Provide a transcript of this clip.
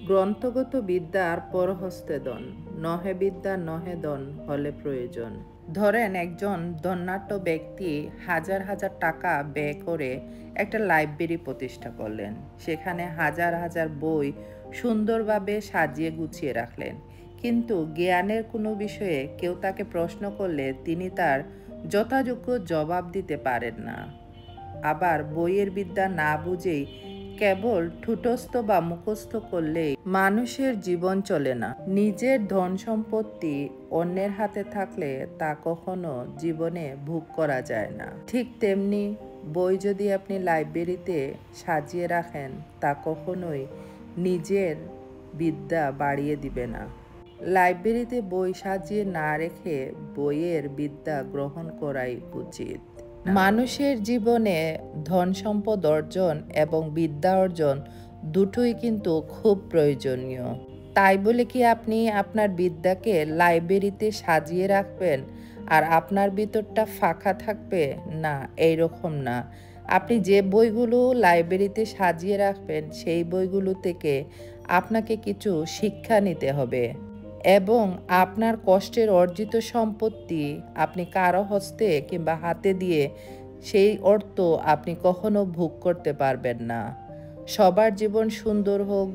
গ্রন্থগত বিদ্যার পরহস্তে দন, নহে বিদ্যা নহে দন হলে প্রয়োজন। ধরেন একজন ধনাঢ্য ব্যক্তি হাজার হাজার টাকা ব্যয় করে একটা লাইব্রেরি প্রতিষ্ঠা করলেন। সেখানে হাজার হাজার বই সুন্দরভাবে সাজিয়ে গুছিয়ে রাখলেন। কিন্তু জ্ঞানের কোনো বিষয়ে কেউ তাকে প্রশ্ন করলে তিনি তার যথাযোগ্য জবাব দিতে পারেন না। আবার বইয়ের বিদ্যা না বুঝেই কেবল ঠুটস্থ বা মুখস্থ করলেই মানুষের জীবন চলে না। নিজের ধন সম্পত্তি অন্যের হাতে থাকলে তা কখনো জীবনে ভোগ করা যায় না। ঠিক তেমনি বই যদি আপনি লাইব্রেরিতে সাজিয়ে রাখেন, তা কখনোই নিজের বিদ্যা বাড়িয়ে দিবে না। লাইব্রেরিতে বই সাজিয়ে না রেখে বইয়ের বিদ্যা গ্রহণ করাই উচিত। মানুষের জীবনে ধন সম্পদ অর্জন এবং বিদ্যা অর্জন দুটোই কিন্তু খুব প্রয়োজনীয়। তাই বলে কি আপনি আপনার বিদ্যাকে লাইব্রেরিতে সাজিয়ে রাখবেন আর আপনার ভিতরটা ফাঁকা থাকবে? না, এইরকম না। আপনি যে বইগুলো লাইব্রেরিতে সাজিয়ে রাখবেন সেই বইগুলো থেকে আপনাকে কিছু শিক্ষা নিতে হবে এবং আপনার কষ্টের অর্জিত সম্পত্তি আপনি কারো হস্তে কিংবা হাতে দিয়ে সেই অর্থ আপনি কখনো ভোগ করতে পারবেন না। সবার জীবন সুন্দর হোক।